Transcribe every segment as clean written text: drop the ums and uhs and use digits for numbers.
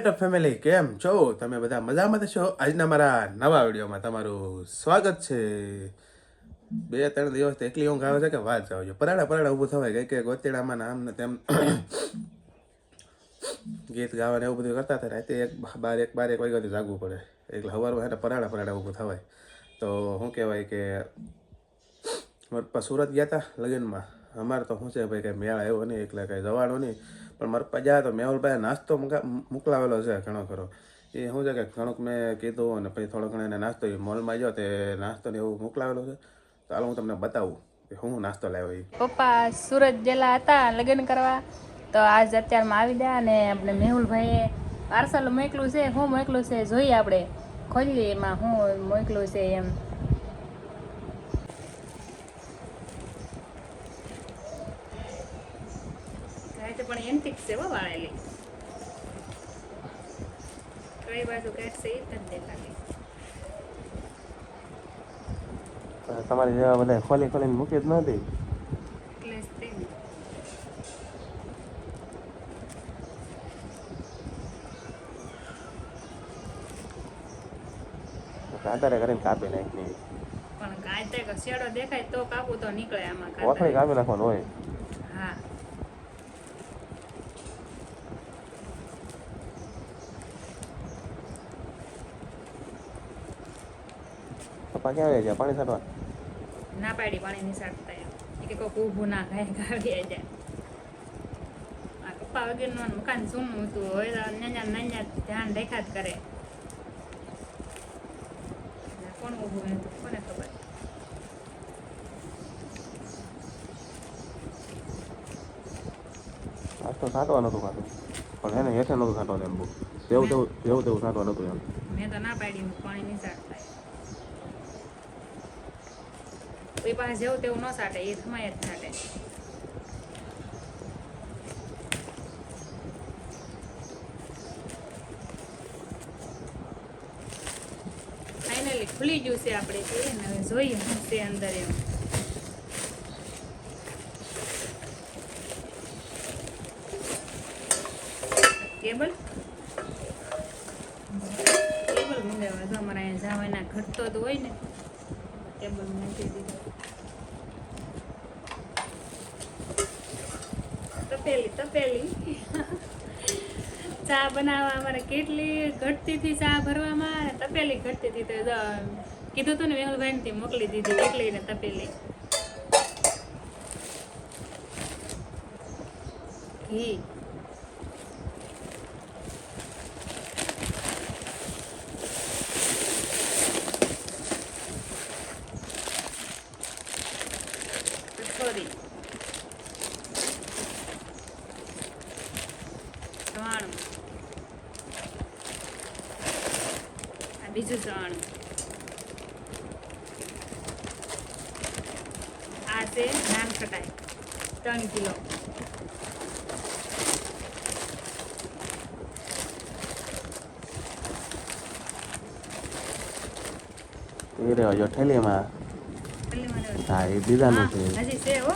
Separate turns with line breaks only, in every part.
YouTube family કેમ છો તમે બધા મજામાં છો? આજના મારા નવા વિડીયોમાં તમારું સ્વાગત છે. 2-3 દિવસથી એકલી ઊંઘ આવે છે કે વાત જાવ પરાડા ઊભું થવાય કઈ કે ગોતેડામાં આમ ને તેમ ગીત ગાવાને એવું બધું કરતા હતા. રાતે 1 વાગ્યાથી જાગવું પડે એટલે સવારમાં એને પરાડા ઊભું થવાય. તો શું કહેવાય કે મારા પપ્પા સુરત ગયા હતા લગ્નમાં. અમારે તો શું છે ભાઈ કંઈ મેળ આવ્યો નહીં એટલે કંઈ જવાનું નહીં. પણ મારા પપ્પા ગયા તો મેહુલભાઈ નાસ્તો મોકલાવેલો છે ઘણો ખરો. એ શું છે કે ઘણુંક મેં કીધું અને પછી થોડો ઘણો એને નાસ્તો એ મોલમાં ગયો તે નાસ્તો ને એવું મોકલાવેલો છે. તો હાલ હું તમને બતાવું કે હું નાસ્તો લાવ્યો. એ
પપ્પા સુરત ગયેલા હતા લગ્ન કરવા, તો આજ અત્યારમાં આવી ગયા અને આપણે મેહુલભાઈએ પાર્સલ મોકલું છે. શું મોકલું છે જોઈએ, આપણે ખોલીએ એમાં શું મોકલું છે એમ. પણ એન્ટિક છે વાળેલી, કઈ બાજુ કાઢશે એ જ લાગે.
તમારી જેવા બધા ખોલીને મૂકી જ નથી. કાતરે કરીને કાપી નાખી.
પણ કાંઈ શેડો દેખાય તો કાપું તો નીકળે આમાં.
કોથળી કાપી નાખવાનું હોય.
હા,
પપ્પા ક્યાં આવ્યા છે? પાણી છાંટવા
ના પાડી પાણી ની સાટતા એમ કે કોક ઊભું ના ખાય ગાવી જાય. આ પપ્પા વગરનું મકાન સૂનું હતું, હવે નાના ધ્યાન દેખા જ કરે. કોણ ઊભું હતું કોને ખબર.
આજ તો છાંટવા નતું ખાતું, પણ એને હેઠે નતું છાંટવાનું એમ. જેવું તેવું છાંટવા નતું એમ.
મેં તો ના પાડી પાણી નહીં સાટતા. એ પાસે જેવું તેવું ન સાટે, એ થમાય જ સાટે. ફાઇનલી ખુલી ગયું છે. આપણે જોઈએ ને હવે જોઈએ શું છે અંદર એમ. કેબલ મંગાવ્યા તો અમારા અહીંયા જવાના ઘટતો તો હોય ને, કેબલ મૂકી દીધો. તપેલી ચા બનાવવા અમારે કેટલી ઘટતી હતી ચા ભરવામાં, અને તપેલી ઘટતી હતી. તો કીધું હતું ને મેહુલભાઈ થી મોકલી દીધી કેટલી ને તપેલી. ઘી કચોરી, સવાણું, આ બીજું સવાણું. આ છે નાન ખટાઈ 3 કિલો.
એ રહ્યો ઠેલીમાં. હા, એ બીજાનું છે.
હજી છે હો.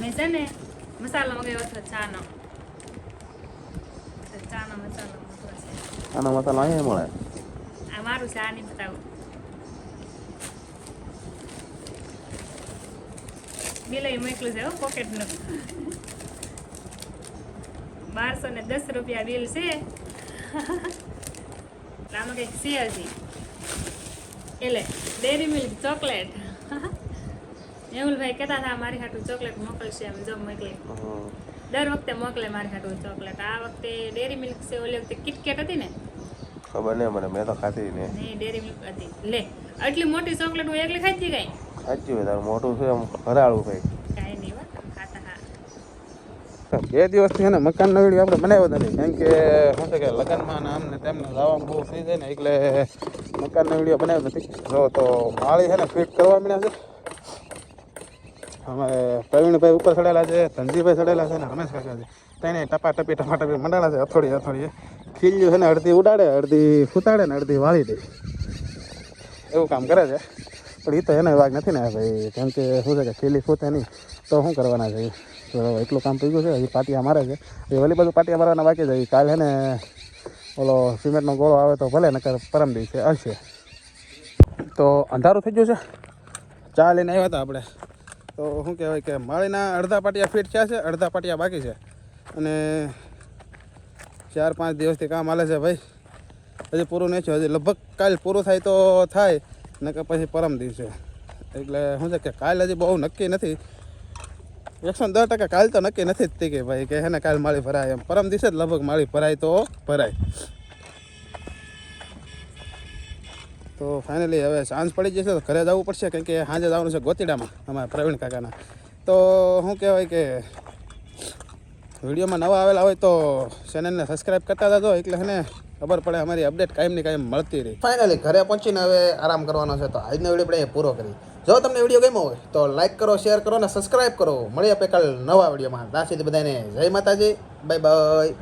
મેં છે ને મસાલો મંગાવ્યો હતો ચાનો મસાલો મંગાવ્યો છે.
આનો મસાલો અહીંયા મળે.
આ મારું છે, આ નહીં બતાવું. બિલ મોકલું છે હો પોકેટનું. 1210 રૂપિયા બિલ છે. આમાં કંઈક છે હજી. એટલે ડેરી મિલ્ક ચોકલેટ. મેહુલભાઈ કહેતા હતા મારી હાટું ચોકલેટ મોકલશે એમ. જો મોકલી, દર વખતે મોકલે મારી હાટું ચોકલેટ. આ વખતે ડેરી મિલ્ક છે. ઓલી વખતે કિટકેટ હતી ને,
ખબર નહીં મને, મેં તો ખાધી ને.
નહીં, ડેરી મિલ્ક હતી. લે, આટલી મોટી ચોકલેટ હું એકલી ખાધી કઈ.
સાચી હોય, તારું મોટું છે એમ હરાળું ભાઈ.
કાંઈ નહીં ખાતા. હા,
2 દિવસથી એને મકાનનો વિડીયો આપણે બનાવ્યો નથી, કેમ કે શું છે કે લગ્નમાં આમ ને તેમને જવાનું બહુ થઈ જાય ને, એટલે મકાનનો વિડીયો બનાવ્યો નથી. જો તો માળી છે ને ફિટ કરવા મળ્યા છે. અમારે પ્રવીણભાઈ ઉપર ચડેલા છે, ધનજીભાઈ ચડેલા છે ને રમેશ કાકા છે. તેને ટપાટપી મંડાણા છે. અથોડીએ ખીલ્યું છે ને, અડધી ઉડાડે, અડધી ફૂતાડે ને અડધી વાળી દે, એવું કામ કરે છે. પણ એ તો એનો વાગ નથી ને ભાઈ, કેમ કે શું છે કે ખીલી ફૂતે નહીં તો શું કરવાના છે. તો એટલું કામ થઈ ગયું છે. હજી પાટિયા મારે છે. એ ઓલી બાજુ પાટિયા મારવાના બાકી છે. કાલે છે ને ઓલો સિમેન્ટનો ગોળો આવે તો ભલે નકર પરમ દિવસે આવશે. તો અંધારું થઈ ગયું છે. ચા લઈને આવ્યા હતા આપણે. તો શું કહેવાય કે માળીના અડધા પાટિયા ફિટ થયા છે, અડધા પાટિયા બાકી છે. અને 4-5 દિવસથી કામ હાલે છે ભાઈ. હજી પૂરું નહીં થયું. હજી લગભગ કાલ પૂરું થાય તો થાય, નકર પછી પરમ દિવસે. એટલે શું છે કે કાલ હજી બહુ નક્કી નથી. 110% કાલ તો નક્કી નથી જ કે ભાઈ કે હે ને કાલ માળી ભરાય એમ. પરમ દિવસે જ લગભગ માળી ભરાય તો ભરાય. તો ફાઇનલી હવે સાંજ પડી જશે તો ઘરે જવું પડશે, કેમ કે સાંજે જવાનું છે ગોતીડામાં અમારા પ્રવીણ કાકાના. તો શું કહેવાય કે વિડીયોમાં નવા આવેલા હોય તો ચેનલને સબસ્ક્રાઈબ કરતા જજો, એટલે છે ને ખબર પડે અમારી અપડેટ કાયમની કાયમ મળતી રહી. ફાઇનલી ઘરે પહોંચીને હવે આરામ કરવાનો છે. તો આજનો વિડીયો આપણે પૂરો કરી. જો તમને વિડીયો ગમ્યો હોય તો લાઈક કરો, શેર કરો અને સબસ્ક્રાઈબ કરો. મળીએ આપણે કાલ નવા વિડીયોમાં. ત્યાં સુધી બધાને જય માતાજી, બાય બાય.